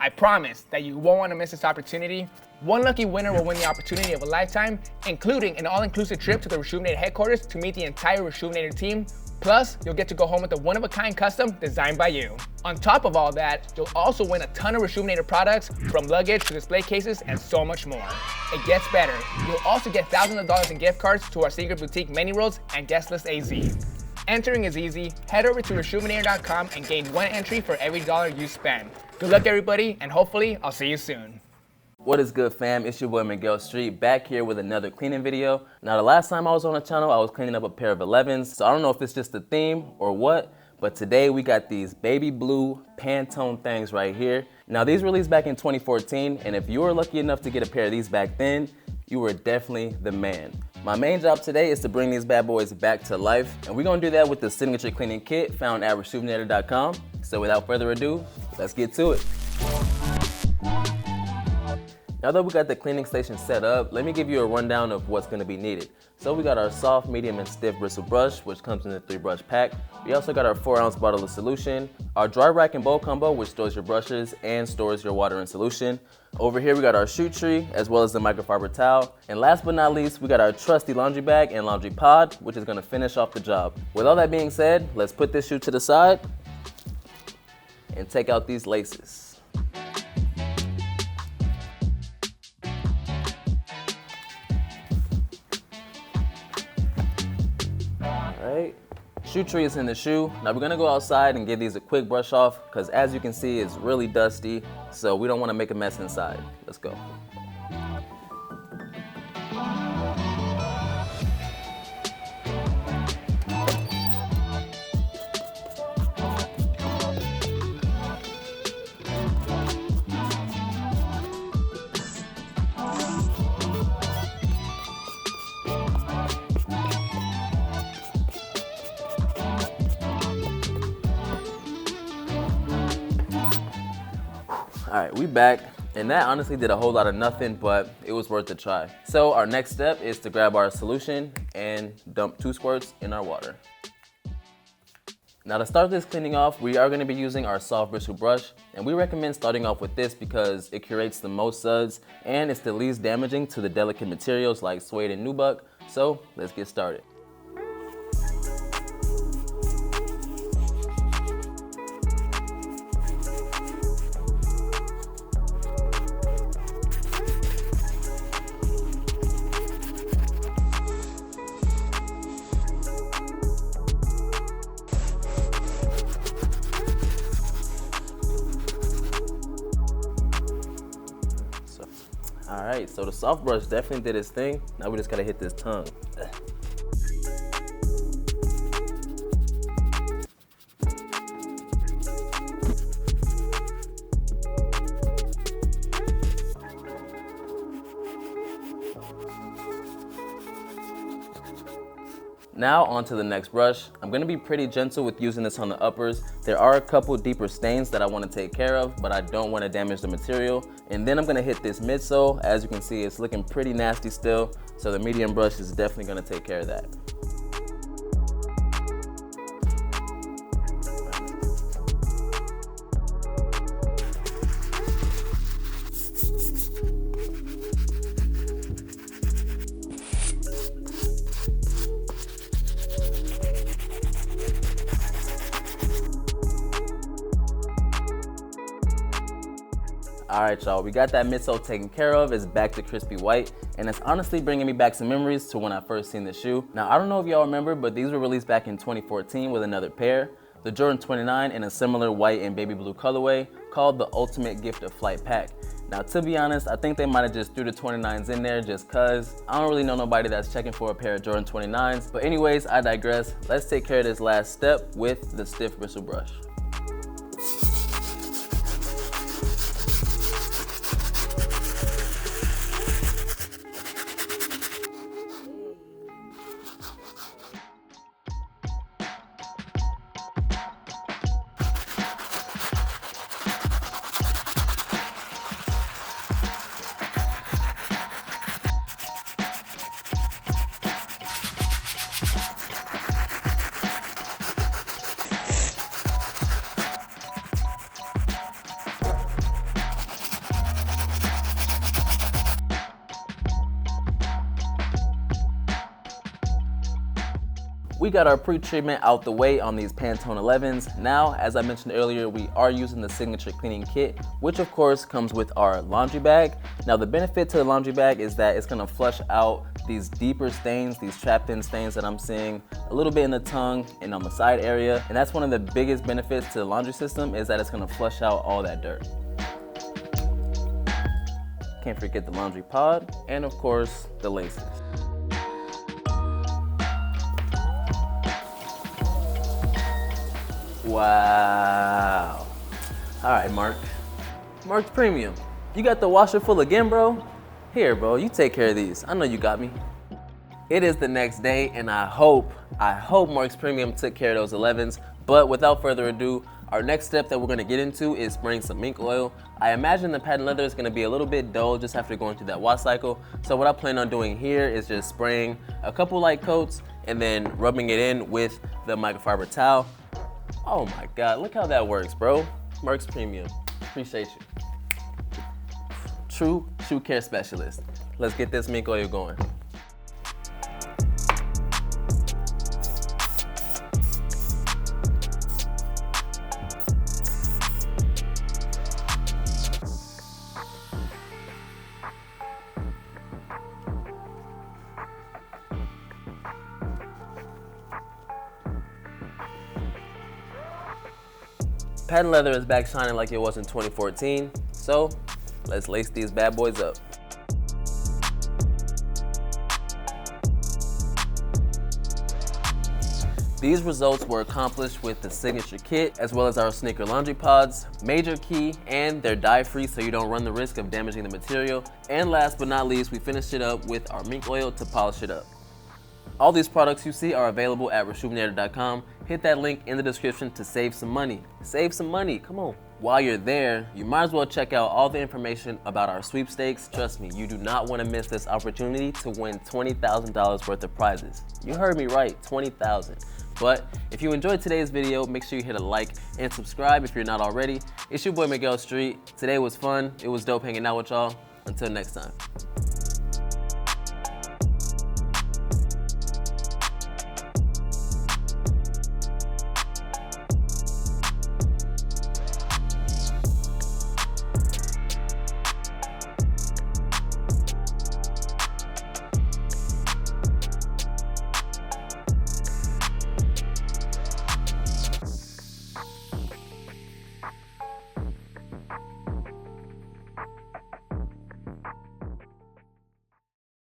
I promise that you won't want to miss this opportunity. One lucky winner will win the opportunity of a lifetime, including an all-inclusive trip to the Rejuvenator headquarters to meet the entire Rejuvenator team. Plus, you'll get to go home with a one-of-a-kind custom designed by you. On top of all that, you'll also win a ton of Rejuvenator products, from luggage to display cases and so much more. It gets better. You'll also get thousands of dollars in gift cards to our secret boutique Many Rolls and Guest List AZ. Entering is easy. Head over to rejuvenator.com and gain 1 entry for every dollar you spend. Good luck, everybody, and hopefully I'll see you soon. What is good, fam? It's your boy Megell St, back here with another cleaning video. Now, the last time I was on the channel, I was cleaning up a pair of 11s, so I don't know if it's just a theme or what, but today we got these baby blue Pantone things right here. Now, these released back in 2014, and if you were lucky enough to get a pair of these back then, you were definitely the man. My main job today is to bring these bad boys back to life, and we're gonna do that with the signature cleaning kit found at rejuvenator.com. So without further ado, let's get to it. Now that we got the cleaning station set up, let me give you a rundown of what's going to be needed. So we got our soft, medium, and stiff bristle brush, which comes in a 3-brush pack. We also got our 4-ounce bottle of solution, our dry rack and bowl combo, which stores your brushes and stores your water in solution. Over here we got our shoe tree, as well as the microfiber towel. And last but not least, we got our trusty laundry bag and laundry pod, which is going to finish off the job. With all that being said, let's put this shoe to the side and take out these laces. Shoe tree is in the shoe. Now we're gonna go outside and give these a quick brush off because as you can see, it's really dusty, so we don't wanna make a mess inside. Let's go. All right, we back, and that honestly did a whole lot of nothing, but it was worth a try. So our next step is to grab our solution and dump 2 squirts in our water. Now to start this cleaning off, we are going to be using our soft bristle brush, and we recommend starting off with this because it creates the most suds and it's the least damaging to the delicate materials like suede and nubuck. So let's get started. Alright, so the soft brush definitely did its thing. Now we just gotta hit this tongue. Now on to the next brush. I'm gonna be pretty gentle with using this on the uppers. There are a couple deeper stains that I wanna take care of, but I don't wanna damage the material. And then I'm gonna hit this midsole. As you can see, it's looking pretty nasty still, so the medium brush is definitely gonna take care of that. All right, y'all, we got that midsole taken care of. It's back to crispy white, and it's honestly bringing me back some memories to when I first seen the shoe. Now, I don't know if y'all remember, but these were released back in 2014 with another pair, the Jordan 29 in a similar white and baby blue colorway called the Ultimate Gift of Flight Pack. Now, to be honest, I think they might have just threw the 29s in there just cause. I don't really know nobody that's checking for a pair of Jordan 29s, but anyways, I digress. Let's take care of this last step with the stiff bristle brush. We got our pre-treatment out the way on these Pantone 11s. Now, as I mentioned earlier, we are using the signature cleaning kit, which of course comes with our laundry bag. Now, the benefit to the laundry bag is that it's gonna flush out these deeper stains, these trapped in stains that I'm seeing a little bit in the tongue and on the side area. And that's one of the biggest benefits to the laundry system, is that it's gonna flush out all that dirt. Can't forget the laundry pod, and of course, the laces. Wow. All right, Mark's Premium. You got the washer full again, bro? Here, bro, you take care of these. I know you got me. It is the next day, and I hope Mark's Premium took care of those 11s. But without further ado, our next step that we're gonna get into is spraying some mink oil. I imagine the patent leather is gonna be a little bit dull just after going through that wash cycle. So what I plan on doing here is just spraying a couple light coats and then rubbing it in with the microfiber towel. Oh my God, look how that works, bro. Mark's Premium, appreciate you. True shoe care specialist. Let's get this mink oil going. Patent leather is back shining like it was in 2014, so let's lace these bad boys up. These results were accomplished with the signature kit, as well as our sneaker laundry pods, major key, and they're dye-free so you don't run the risk of damaging the material. And last but not least, we finished it up with our mink oil to polish it up. All these products you see are available at reshoevn8er.com. Hit that link in the description to save some money. Save some money, come on. While you're there, you might as well check out all the information about our sweepstakes. Trust me, you do not want to miss this opportunity to win $20,000 worth of prizes. You heard me right, $20,000. But if you enjoyed today's video, make sure you hit a like and subscribe if you're not already. It's your boy Megell St. Today was fun. It was dope hanging out with y'all. Until next time.